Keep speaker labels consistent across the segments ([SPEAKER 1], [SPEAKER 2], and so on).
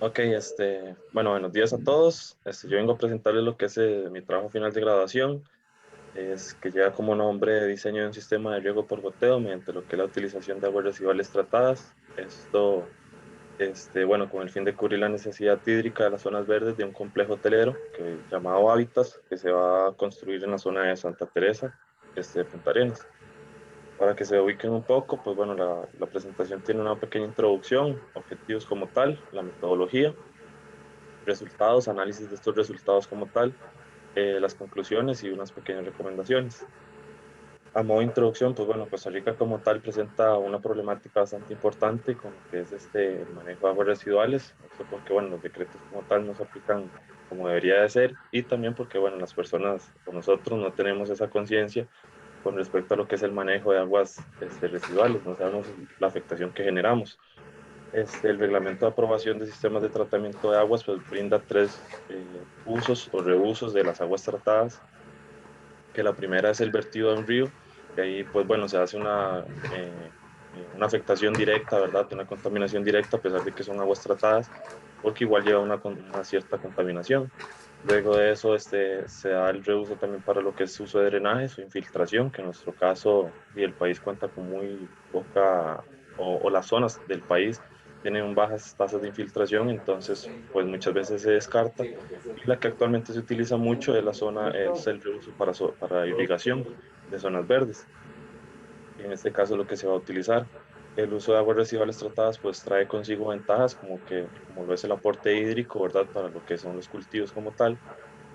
[SPEAKER 1] Ok, bueno, buenos días a todos. Yo vengo a presentarles lo que es mi trabajo final de graduación, es que lleva como nombre de diseño de un sistema de riego por goteo mediante lo que es la utilización de aguas residuales tratadas. Esto, bueno, con el fin de cubrir la necesidad hídrica de las zonas verdes de un complejo hotelero llamado Hábitats, que se va a construir en la zona de Santa Teresa, Punta Arenas. Para que se ubiquen un poco, pues bueno, la presentación tiene una pequeña introducción, objetivos como tal, la metodología, resultados, análisis de estos resultados como tal, las conclusiones y unas pequeñas recomendaciones. A modo de introducción, pues bueno, Costa Rica como tal presenta una problemática bastante importante con lo que es el manejo de aguas residuales. Esto porque, bueno, los decretos como tal no se aplican como debería de ser y también porque, bueno, las personas o nosotros no tenemos esa conciencia con respecto a lo que es el manejo de aguas residuales, no sabemos la afectación que generamos. El reglamento de aprobación de sistemas de tratamiento de aguas pues, brinda tres usos o reusos de las aguas tratadas, que la primera es el vertido a un río, y ahí pues bueno, se hace una afectación directa, ¿verdad? Una contaminación directa a pesar de que son aguas tratadas, porque igual lleva una cierta contaminación. Luego de eso, se da el reuso también para lo que es uso de drenajes o infiltración, que en nuestro caso, y el país cuenta con muy poca, o las zonas del país tienen bajas tasas de infiltración, entonces, pues muchas veces se descarta. Y la que actualmente se utiliza mucho de la zona es el reuso para irrigación de zonas verdes. Y en este caso, lo que se va a utilizar. El uso de aguas residuales tratadas pues trae consigo ventajas como lo es el aporte hídrico, ¿verdad? Para lo que son los cultivos como tal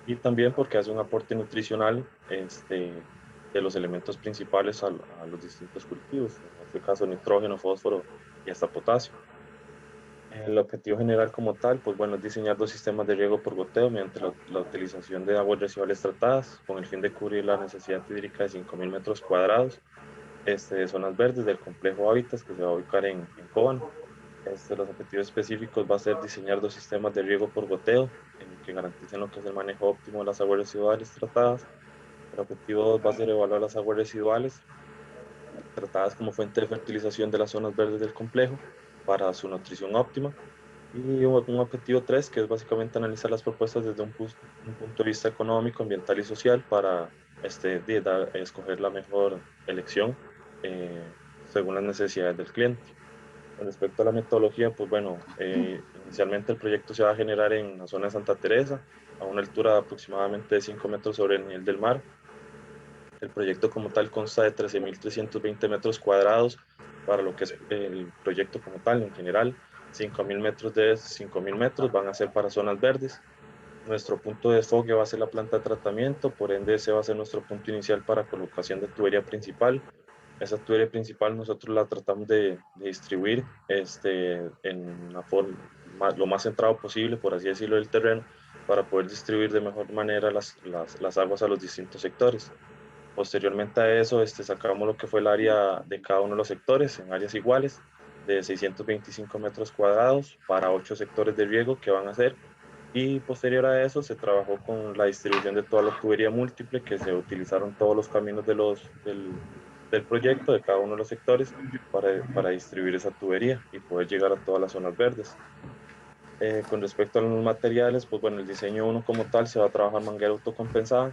[SPEAKER 1] y también porque hace un aporte nutricional de los elementos principales a los distintos cultivos, en este caso nitrógeno, fósforo y hasta potasio. El objetivo general como tal, pues bueno, es diseñar dos sistemas de riego por goteo mediante la utilización de aguas residuales tratadas con el fin de cubrir la necesidad hídrica de 5.000 metros cuadrados de zonas verdes del complejo Hábitats que se va a ubicar en Cobán. Los objetivos específicos va a ser diseñar dos sistemas de riego por goteo que garanticen lo que es el manejo óptimo de las aguas residuales tratadas. El objetivo 2 va a ser evaluar las aguas residuales tratadas como fuente de fertilización de las zonas verdes del complejo para su nutrición óptima. Y un objetivo 3 que es básicamente analizar las propuestas desde un punto de vista económico, ambiental y social para escoger la mejor elección según las necesidades del cliente. Con respecto a la metodología, pues bueno, inicialmente el proyecto se va a generar en la zona de Santa Teresa, a una altura de aproximadamente de 5 metros sobre el nivel del mar. El proyecto como tal consta de 13.320 metros cuadrados para lo que es el proyecto como tal en general. 5.000 metros de esos 5.000 metros van a ser para zonas verdes. Nuestro punto de desfogue va a ser la planta de tratamiento, por ende ese va a ser nuestro punto inicial para colocación de tubería principal. Esa tubería principal nosotros la tratamos de distribuir en una forma lo más centrado posible, por así decirlo, del terreno, para poder distribuir de mejor manera las aguas a los distintos sectores. Posteriormente a eso, sacamos lo que fue el área de cada uno de los sectores en áreas iguales de 625 metros cuadrados para 8 sectores de riego que van a ser. Y posterior a eso se trabajó con la distribución de toda la tubería múltiple, que se utilizaron todos los caminos del proyecto de cada uno de los sectores para distribuir esa tubería y poder llegar a todas las zonas verdes. Con respecto a los materiales, pues bueno, el diseño uno como tal se va a trabajar manguera autocompensada,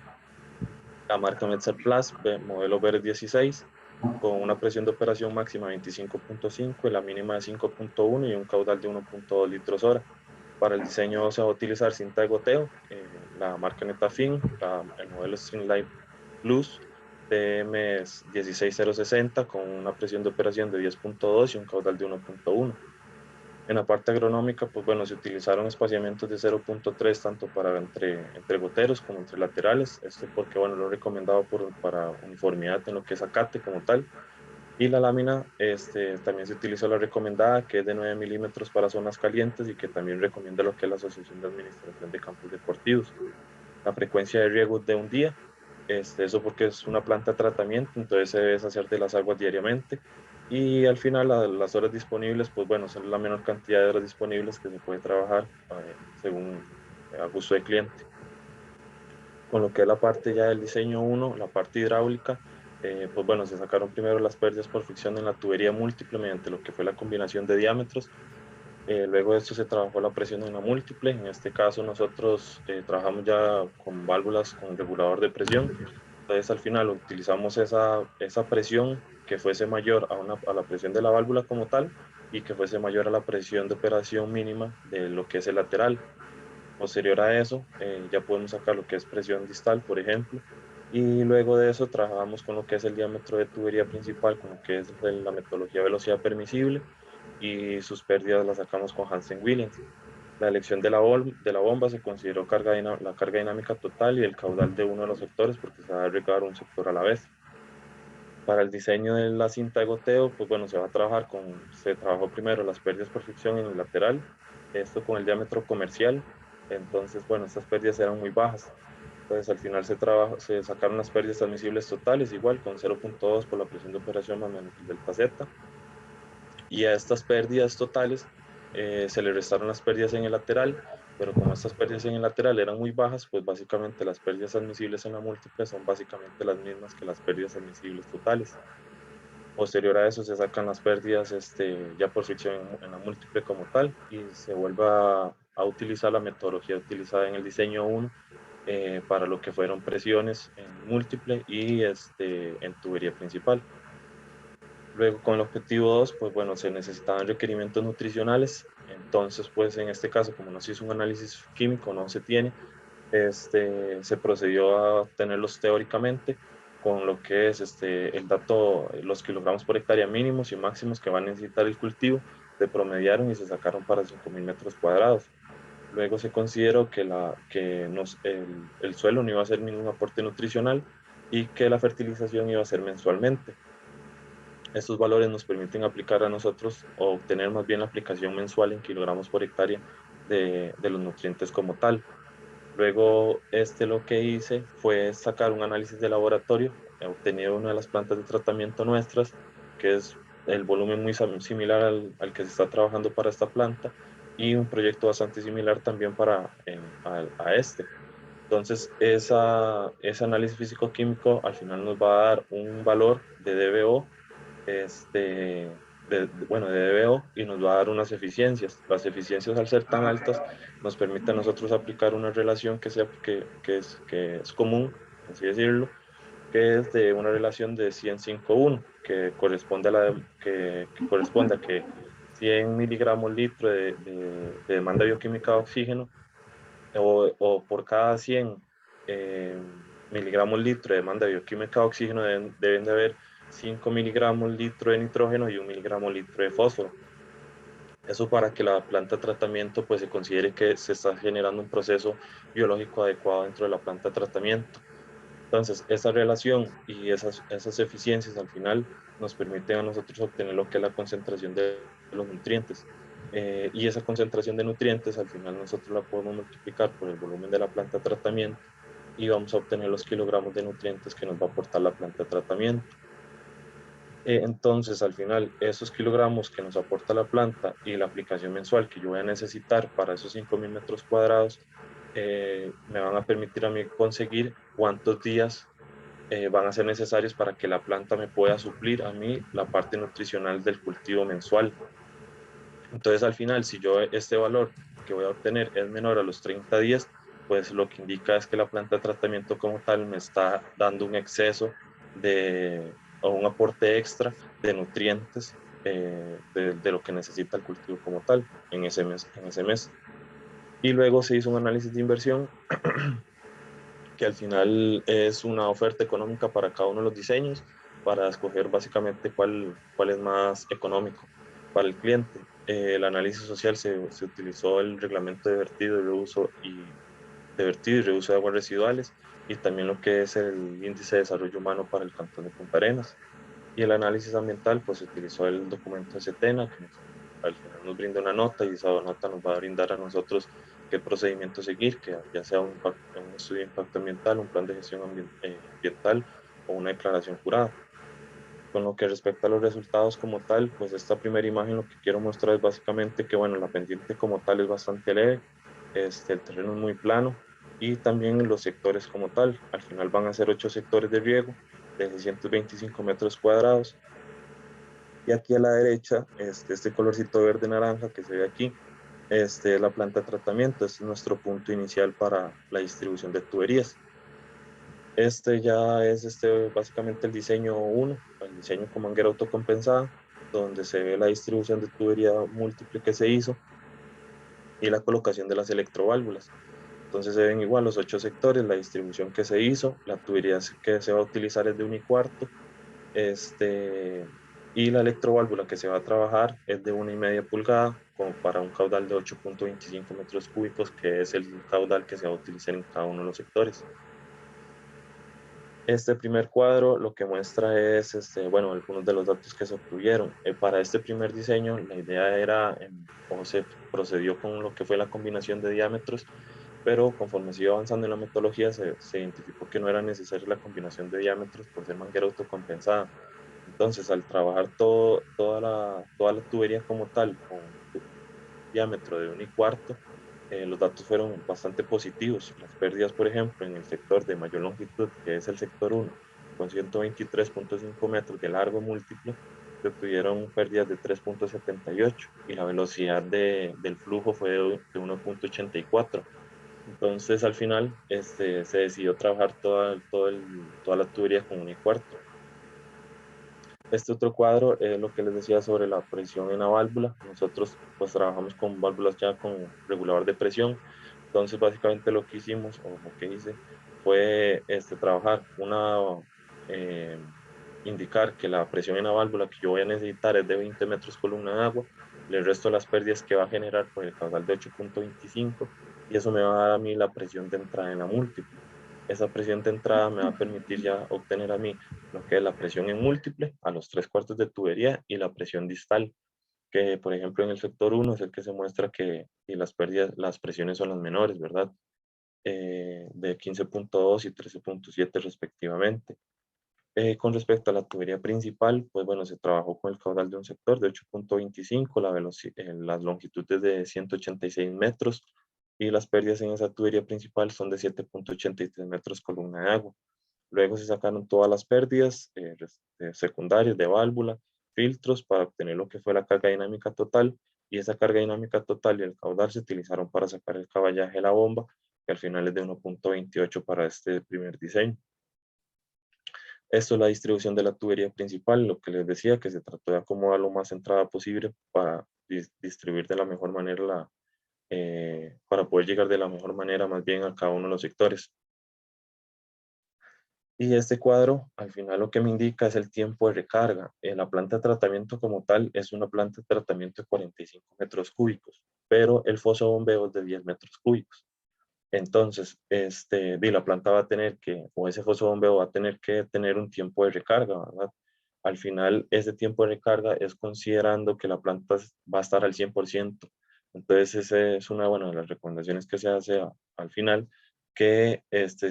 [SPEAKER 1] la marca Metzer Plus, modelo BR16, con una presión de operación máxima de 25.5 y la mínima de 5.1 y un caudal de 1.2 litros hora. Para el diseño se va a utilizar cinta de goteo, la marca Netafim, el modelo Streamline Plus TM16060 con una presión de operación de 10.2 y un caudal de 1.1. En la parte agronómica, pues bueno, se utilizaron espaciamientos de 0.3 tanto para entre goteros como entre laterales. Esto porque, bueno, lo he recomendado para uniformidad en lo que es acate como tal. Y la lámina también se utilizó la recomendada, que es de 9 milímetros para zonas calientes y que también recomienda lo que es la Asociación de Administración de Campos Deportivos. La frecuencia de riego de un día, eso porque es una planta de tratamiento, entonces se debe deshacer de las aguas diariamente. Y al final las horas disponibles, pues bueno, son la menor cantidad de horas disponibles que se puede trabajar según a gusto del cliente. Con lo que es la parte ya del diseño uno, la parte hidráulica, pues bueno, se sacaron primero las pérdidas por fricción en la tubería múltiple mediante lo que fue la combinación de diámetros. Luego de esto se trabajó la presión en la múltiple. En este caso nosotros trabajamos ya con válvulas con regulador de presión. Entonces al final utilizamos esa presión que fuese mayor a la presión de la válvula como tal y que fuese mayor a la presión de operación mínima de lo que es el lateral. Posterior a eso, ya podemos sacar lo que es presión distal, por ejemplo, y luego de eso trabajamos con lo que es el diámetro de tubería principal, con lo que es la metodología velocidad permisible, y sus pérdidas las sacamos con Hansen-Williams. La elección de la bomba se consideró la carga dinámica total y el caudal de uno de los sectores, porque se va a regar un sector a la vez. Para el diseño de la cinta de goteo, pues bueno, se trabajó primero las pérdidas por fricción en el lateral, esto con el diámetro comercial. Entonces, bueno, estas pérdidas eran muy bajas. Entonces al final se sacaron las pérdidas admisibles totales, igual con 0.2 por la presión de operación más menos el delta Z. Y a estas pérdidas totales se le restaron las pérdidas en el lateral, pero como estas pérdidas en el lateral eran muy bajas, pues básicamente las pérdidas admisibles en la múltiple son básicamente las mismas que las pérdidas admisibles totales. Posterior a eso se sacan las pérdidas ya por fricción en la múltiple como tal y se vuelve a utilizar la metodología utilizada en el diseño 1 para lo que fueron presiones en múltiple y en tubería principal. Luego con el objetivo 2 pues bueno, se necesitaban requerimientos nutricionales. Entonces, pues en este caso, como no se hizo un análisis químico, no se tiene, se procedió a obtenerlos teóricamente con lo que es el dato, los kilogramos por hectárea mínimos y máximos que va a necesitar el cultivo, se promediaron y se sacaron para 5.000 metros cuadrados. Luego se consideró que el suelo no iba a hacer ningún aporte nutricional y que la fertilización iba a ser mensualmente. Estos valores nos permiten aplicar a nosotros o obtener más bien la aplicación mensual en kilogramos por hectárea de los nutrientes como tal. Luego, lo que hice fue sacar un análisis de laboratorio, he obtenido una de las plantas de tratamiento nuestras, que es el volumen muy similar al que se está trabajando para esta planta, y un proyecto bastante similar también a este. Entonces, ese análisis físico-químico al final nos va a dar un valor de DBO, bueno, de DBO, y nos va a dar unas eficiencias. Las eficiencias, al ser tan altas, nos permite a nosotros aplicar una relación que es común, por así decirlo, que es de una relación de 100-5-1, que corresponde que corresponde a que 100 miligramos litro de demanda bioquímica de oxígeno o por cada 100 eh, miligramos litro de demanda bioquímica de oxígeno deben de haber 5 miligramos litro de nitrógeno y 1 miligramo litro de fósforo. Eso para que la planta de tratamiento pues se considere que se está generando un proceso biológico adecuado dentro de la planta de tratamiento. Entonces, esa relación y esas eficiencias al final nos permiten a nosotros obtener lo que es la concentración de los nutrientes. Y esa concentración de nutrientes al final nosotros la podemos multiplicar por el volumen de la planta de tratamiento y vamos a obtener los kilogramos de nutrientes que nos va a aportar la planta de tratamiento. Entonces, al final, esos kilogramos que nos aporta la planta y la aplicación mensual que yo voy a necesitar para esos 5.000 metros cuadrados, me van a permitir a mí conseguir cuántos días van a ser necesarios para que la planta me pueda suplir a mí la parte nutricional del cultivo mensual. Entonces, al final, si yo este valor que voy a obtener es menor a los 30 días, pues lo que indica es que la planta de tratamiento como tal me está dando un exceso o un aporte extra de nutrientes de lo que necesita el cultivo como tal en ese mes. Y luego se hizo un análisis de inversión que al final es una oferta económica para cada uno de los diseños, para escoger básicamente cuál es más económico para el cliente. El análisis social se utilizó el reglamento de vertido y reuso de aguas residuales y también lo que es el índice de desarrollo humano para el cantón de Punta Arenas. Y el análisis ambiental, pues se utilizó el documento de CETENA, al final nos brinda una nota y esa nota nos va a brindar a nosotros qué procedimiento seguir, que ya sea un estudio de impacto ambiental, un plan de gestión ambiental o una declaración jurada. Con lo que respecta a los resultados como tal, pues esta primera imagen lo que quiero mostrar es básicamente que, bueno, la pendiente como tal es bastante leve, el terreno es muy plano y también los sectores como tal. Al final van a ser 8 sectores de riego de 625 metros cuadrados Y aquí a la derecha, este colorcito verde naranja que se ve aquí, es la planta de tratamiento. Este es nuestro punto inicial para la distribución de tuberías. Este ya es básicamente el diseño 1, el diseño con manguera autocompensada, donde se ve la distribución de tubería múltiple que se hizo y la colocación de las electroválvulas. Entonces se ven igual los 8 sectores, la distribución que se hizo, la tubería que se va a utilizar es de 1,25, y la electroválvula que se va a trabajar es de 1,5 pulgadas, como para un caudal de 8,25 metros cúbicos, que es el caudal que se va a utilizar en cada uno de los sectores. Este primer cuadro lo que muestra es, bueno, algunos de los datos que se obtuvieron. Para este primer diseño, la idea era, o se procedió con lo que fue la combinación de diámetros, pero conforme se iba avanzando en la metodología, se identificó que no era necesaria la combinación de diámetros por ser manguera autocompensada. Entonces, al trabajar toda la tubería como tal, con diámetro de 1,25, los datos fueron bastante positivos. Las pérdidas, por ejemplo, en el sector de mayor longitud, que es el sector 1, con 123,5 metros de largo múltiplo, se obtuvieron pérdidas de 3,78 y la velocidad del flujo fue de 1,84. Entonces, al final, se decidió trabajar toda la tubería con 1,25. Este otro cuadro es lo que les decía sobre la presión en la válvula. Nosotros pues trabajamos con válvulas ya con regulador de presión. Entonces básicamente lo que hicimos o lo que hice fue trabajar eh, indicar que la presión en la válvula que yo voy a necesitar es de 20 metros columna de agua. Le resto las pérdidas que va a generar por el caudal de 8,25 y eso me va a dar a mí la presión de entrada en la múltiple. Esa presión de entrada me va a permitir ya obtener a mí lo que es la presión en múltiple a los 3/4 de tubería y la presión distal, que por ejemplo en el sector 1 es el que se muestra que y las pérdidas, las presiones son las menores, ¿verdad? De 15,2 y 13,7 respectivamente. Con respecto a la tubería principal, pues bueno, se trabajó con el caudal de un sector de 8,25, las longitudes de 186 metros y las pérdidas en esa tubería principal son de 7,83 metros columna de agua. Luego se sacaron todas las pérdidas secundarias de válvula, filtros para obtener lo que fue la carga dinámica total y esa carga dinámica total y el caudal se utilizaron para sacar el caballaje de la bomba, que al final es de 1,28 para este primer diseño. Esto es la distribución de la tubería principal, lo que les decía, que se trató de acomodar lo más centrada posible para distribuir de la mejor manera, para poder llegar de la mejor manera más bien a cada uno de los sectores. Y este cuadro, al final lo que me indica es el tiempo de recarga. La planta de tratamiento como tal es una planta de tratamiento de 45 metros cúbicos, pero el foso de bombeo es de 10 metros cúbicos. Entonces, la planta va a tener que, o ese foso de bombeo va a tener que tener un tiempo de recarga, ¿verdad? Al final, ese tiempo de recarga es considerando que la planta va a estar al 100%. Entonces, esa es una, bueno, de las recomendaciones que se hace al final, que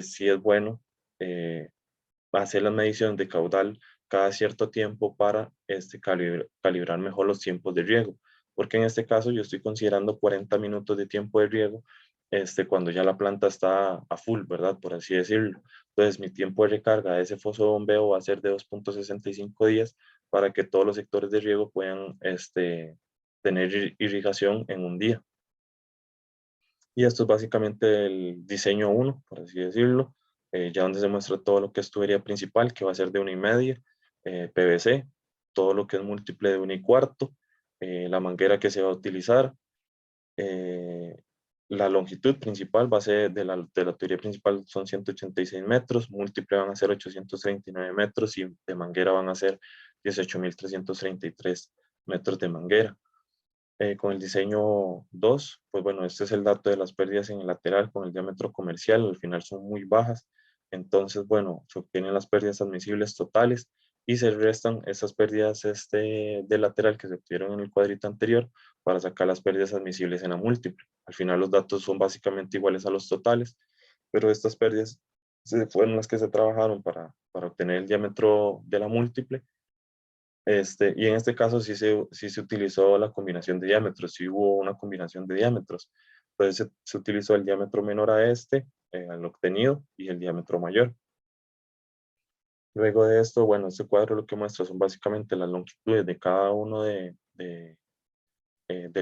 [SPEAKER 1] sí es bueno eh, hacer la medición de caudal cada cierto tiempo para calibrar mejor los tiempos de riego. Porque en este caso yo estoy considerando 40 minutos de tiempo de riego cuando ya la planta está a full, ¿verdad? Por así decirlo. Entonces mi tiempo de recarga de ese foso de bombeo va a ser de 2,65 días para que todos los sectores de riego puedan tener irrigación en un día. Y esto es básicamente el diseño 1, por así decirlo, ya donde se muestra todo lo que es tubería principal, que va a ser de 1,5, PVC, todo lo que es múltiple de 1,25, la manguera que se va a utilizar, eh, la longitud principal va a ser de la tubería principal son 186 metros, múltiple van a ser 839 metros y de manguera van a ser 18,333 metros de manguera. Con el diseño 2, pues bueno, este es el dato de las pérdidas en el lateral con el diámetro comercial, al final son muy bajas, entonces bueno, se obtienen las pérdidas admisibles totales y se restan esas pérdidas de lateral que se obtuvieron en el cuadrito anterior para sacar las pérdidas admisibles en la múltiple. Al final los datos son básicamente iguales a los totales, pero estas pérdidas fueron las que se trabajaron para obtener el diámetro de la múltiple. Y en este caso sí se utilizó la combinación de diámetros, sí hubo una combinación de diámetros. Entonces se utilizó el diámetro menor a al obtenido, y el diámetro mayor. Luego de esto, bueno, este cuadro lo que muestra son básicamente las longitudes de cada uno del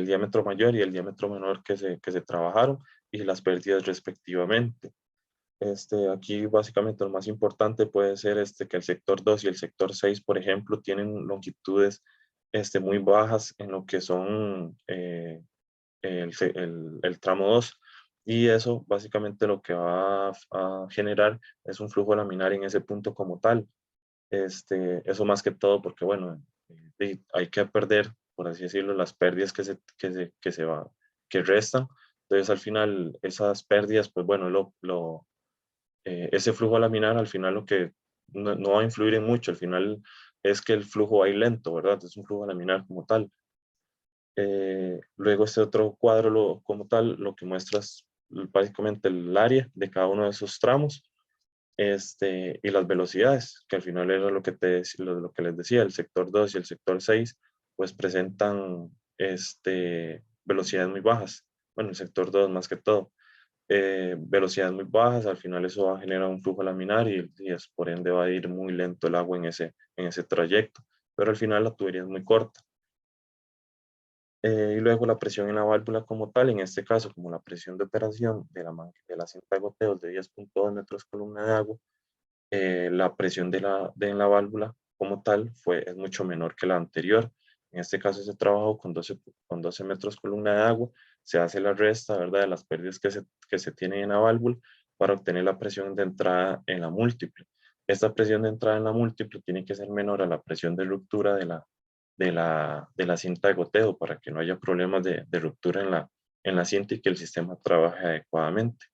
[SPEAKER 1] diámetro mayor y el diámetro menor que se trabajaron y las pérdidas respectivamente. Aquí básicamente lo más importante puede ser que el sector 2 y el sector 6, por ejemplo, tienen longitudes muy bajas en lo que son el tramo 2, y eso básicamente lo que va a generar es un flujo laminar en ese punto como tal. Eso más que todo porque, bueno, hay que perder, por así decirlo, las pérdidas que restan. Entonces, al final, esas pérdidas, pues bueno, ese flujo laminar al final lo que no va a influir en mucho, al final es que el flujo va a ir lento, ¿verdad? Es un flujo laminar como tal. Luego este otro cuadro como tal lo que muestra es básicamente el área de cada uno de esos tramos, y las velocidades, que al final era lo que les decía, el sector 2 y el sector 6 pues presentan velocidades muy bajas. Bueno, el sector 2 más que todo. Velocidades muy bajas, al final eso va a generar un flujo laminar y por ende va a ir muy lento el agua en ese trayecto, pero al final la tubería es muy corta. Y luego la presión en la válvula como tal, en este caso como la presión de operación de la cinta de goteo de 10.2 metros columna de agua, la presión en la válvula como tal es mucho menor que la anterior. En este caso se trabajó con 12 metros columna de agua, se hace la resta, ¿verdad?, de las pérdidas que se tienen en la válvula para obtener la presión de entrada en la múltiple. Esta presión de entrada en la múltiple tiene que ser menor a la presión de ruptura de la cinta de goteo para que no haya problemas de ruptura en la cinta y que el sistema trabaje adecuadamente.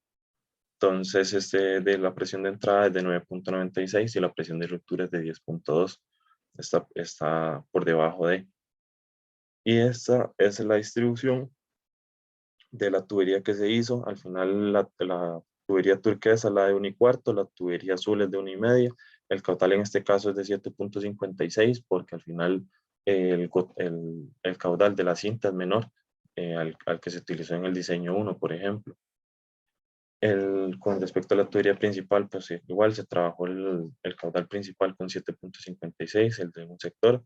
[SPEAKER 1] Entonces, de la presión de entrada es de 9.96 y la presión de ruptura es de 10.2. Está por debajo de. Y esta es la distribución de la tubería que se hizo. Al final, la tubería turquesa es la de 1,25, la tubería azul es de 1,5. El caudal en este caso es de 7.56 porque al final el caudal de la cinta es menor al que se utilizó en el diseño 1, por ejemplo. Con respecto a la tubería principal, pues igual se trabajó el caudal principal con 7.56, el de un sector.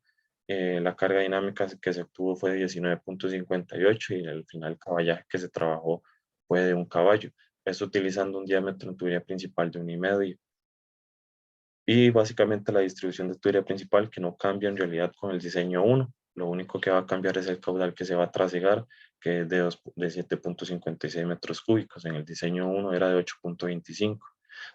[SPEAKER 1] La carga dinámica que se obtuvo fue de 19.58 y al final el caballaje que se trabajó fue de 1 caballo. Esto utilizando un diámetro en tubería principal de 1,5. Y básicamente la distribución de tubería principal que no cambia en realidad con el diseño 1. Lo único que va a cambiar es el caudal que se va a trasegar, que es de 7.56 metros cúbicos. En el diseño 1 era de 8.25.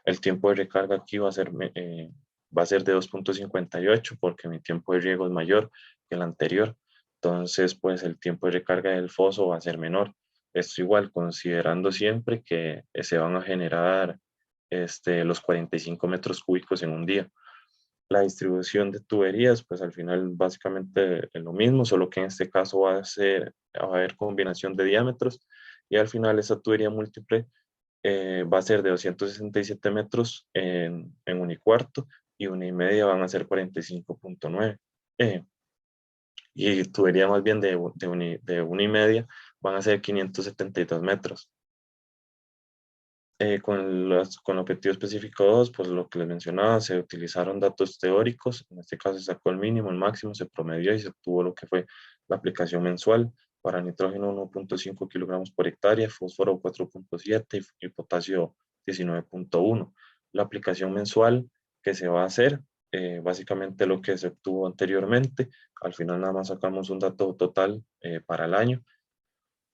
[SPEAKER 1] El tiempo de recarga aquí va a ser de 2.58 porque mi tiempo de riego es mayor que el anterior. Entonces, pues el tiempo de recarga del foso va a ser menor. Esto igual, considerando siempre que se van a generar los 45 metros cúbicos en un día. La distribución de tuberías, pues al final básicamente es lo mismo, solo que en este caso va a haber combinación de diámetros y al final esa tubería múltiple va a ser de 267 metros en 1,25 y 1,5 van a ser 45.9. Y tubería más bien de 1,5 van a ser 572 metros. Con el objetivo específico 2, pues lo que les mencionaba, se utilizaron datos teóricos, en este caso se sacó el mínimo, el máximo, se promedió y se obtuvo lo que fue la aplicación mensual para nitrógeno 1.5 kilogramos por hectárea, fósforo 4.7 y potasio 19.1. La aplicación mensual que se va a hacer, básicamente lo que se obtuvo anteriormente, al final nada más sacamos un dato total para el año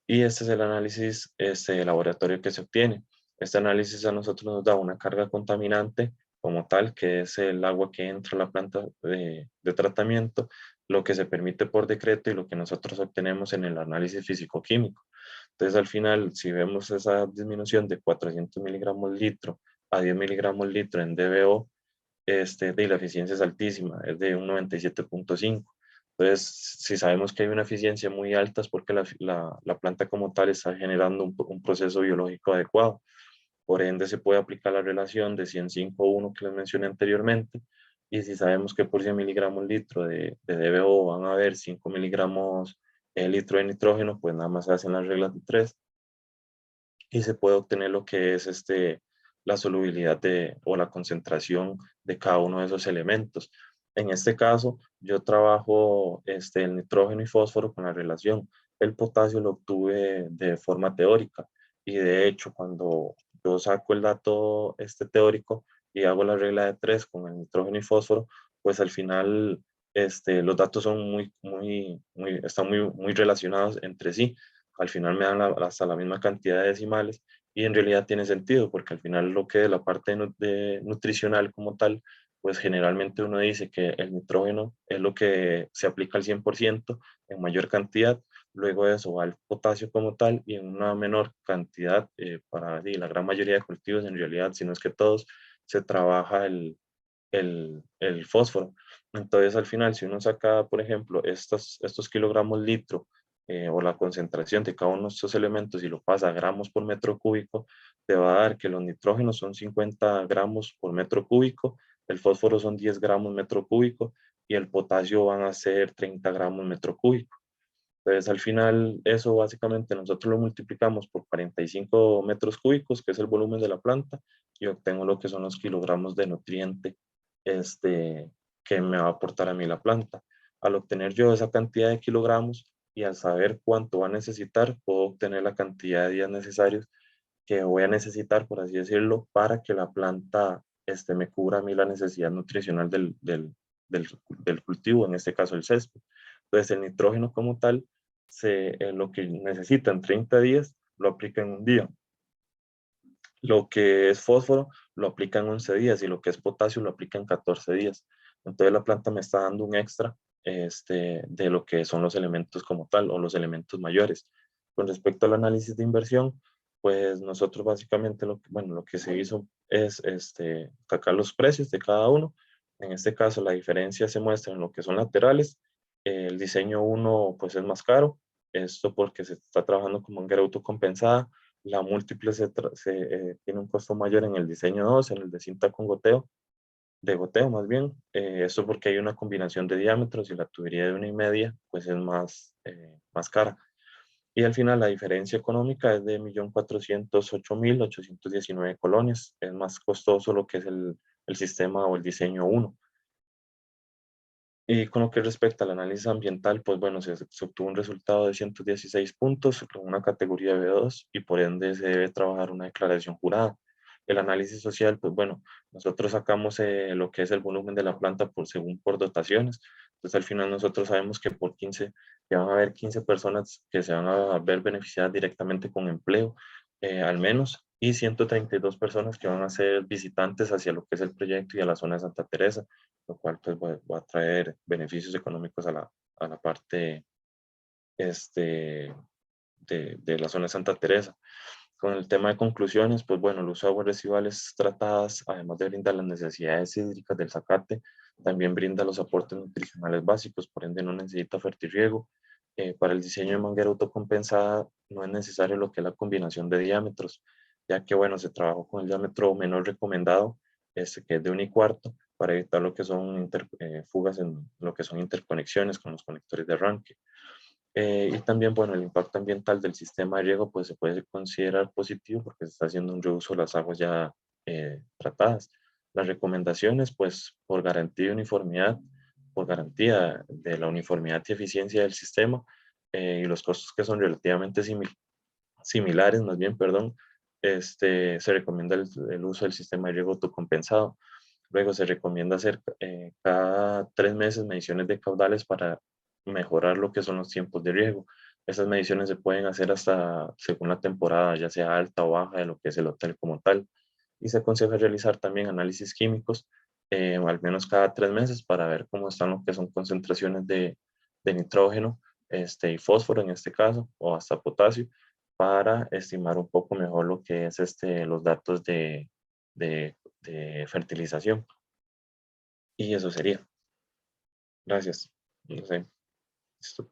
[SPEAKER 1] y este es el análisis de laboratorio que se obtiene. Este análisis a nosotros nos da una carga contaminante como tal, que es el agua que entra a la planta de tratamiento, lo que se permite por decreto y lo que nosotros obtenemos en el análisis físico-químico. Entonces, al final, si vemos esa disminución de 400 miligramos litro a 10 miligramos litro en DBO, de la eficiencia es altísima, es de un 97.5. Entonces, si sabemos que hay una eficiencia muy alta es porque la planta como tal está generando un proceso biológico adecuado. Por ende, se puede aplicar la relación de 105:1 que les mencioné anteriormente. Y si sabemos que por 100 miligramos litro de DBO van a haber 5 miligramos litro de nitrógeno, pues nada más se hacen las reglas de 3 y se puede obtener lo que es la solubilidad o la concentración de cada uno de esos elementos. En este caso, yo trabajo el nitrógeno y fósforo con la relación. El potasio lo obtuve de forma teórica y de hecho cuando yo saco el dato teórico y hago la regla de 3 con el nitrógeno y fósforo, pues al final los datos son están muy relacionados entre sí. Al final me dan hasta la misma cantidad de decimales y en realidad tiene sentido porque al final lo que es la parte de nutricional como tal, pues generalmente uno dice que el nitrógeno es lo que se aplica al 100% en mayor cantidad, luego de eso va el potasio como tal y en una menor cantidad para la gran mayoría de cultivos en realidad, si no es que todos, se trabaja el fósforo. Entonces, al final, si uno saca, por ejemplo, estos kilogramos litro o la concentración de cada uno de estos elementos y lo pasa a gramos por metro cúbico, te va a dar que los nitrógenos son 50 gramos por metro cúbico, el fósforo son 10 gramos metro cúbico y el potasio van a ser 30 gramos metro cúbico. Entonces, al final, eso básicamente nosotros lo multiplicamos por 45 metros cúbicos, que es el volumen de la planta, y obtengo lo que son los kilogramos de nutriente este, que me va a aportar a mí la planta. Al obtener yo esa cantidad de kilogramos y al saber cuánto va a necesitar, puedo obtener la cantidad de días necesarios que voy a necesitar, por así decirlo, para que la planta me cubra a mí la necesidad nutricional del cultivo, en este caso el césped. Entonces, el nitrógeno como tal, lo que necesita en 30 días, lo aplica en un día. Lo que es fósforo lo aplica en 11 días y lo que es potasio lo aplica en 14 días. Entonces la planta me está dando un extra de lo que son los elementos como tal o los elementos mayores. Con respecto al análisis de inversión, pues nosotros básicamente lo que se hizo es sacar los precios de cada uno. En este caso la diferencia se muestra en lo que son laterales. El diseño 1 pues es más caro. Esto porque se está trabajando como manguera autocompensada. La múltiple tiene un costo mayor en el diseño 2, en el de cinta con goteo, de goteo más bien. Esto porque hay una combinación de diámetros y la tubería de 1,5 pues es más cara. Y al final la diferencia económica es de 1.408.819 colones. Es más costoso lo que es el sistema o el diseño 1. Y con lo que respecta al análisis ambiental, pues bueno, se obtuvo un resultado de 116 puntos con una categoría B2 y por ende se debe trabajar una declaración jurada. El análisis social, pues bueno, nosotros sacamos lo que es el volumen de la planta según por dotaciones. Entonces al final nosotros sabemos que por 15, que van a haber 15 personas que se van a ver beneficiadas directamente con empleo, al menos, y 132 personas que van a ser visitantes hacia lo que es el proyecto y a la zona de Santa Teresa, lo cual pues va a traer beneficios económicos a la parte de la zona de Santa Teresa. Con el tema de conclusiones, pues bueno, el uso de aguas residuales tratadas, además de brindar las necesidades hídricas del zacate, también brinda los aportes nutricionales básicos, por ende no necesita fertirriego. Para el diseño de manguera autocompensada no es necesario lo que es la combinación de diámetros, ya que bueno, se trabajó con el diámetro menor recomendado, que es de 1,25, para evitar lo que son fugas en lo que son interconexiones con los conectores de arranque. Y también, bueno, el impacto ambiental del sistema de riego pues se puede considerar positivo porque se está haciendo un reuso de las aguas ya tratadas. Las recomendaciones, pues por garantía de uniformidad, por garantía de la uniformidad y eficiencia del sistema y los costos que son relativamente similares, más bien, perdón, se recomienda el uso del sistema de riego autocompensado. Luego se recomienda hacer cada 3 meses mediciones de caudales para mejorar lo que son los tiempos de riego. Esas mediciones se pueden hacer hasta según la temporada, ya sea alta o baja de lo que es el hotel como tal. Y se aconseja realizar también análisis químicos al menos cada 3 meses para ver cómo están lo que son concentraciones de nitrógeno y fósforo en este caso, o hasta potasio, para estimar un poco mejor lo que es los datos de fertilización. Y eso sería. Gracias. No sé. Esto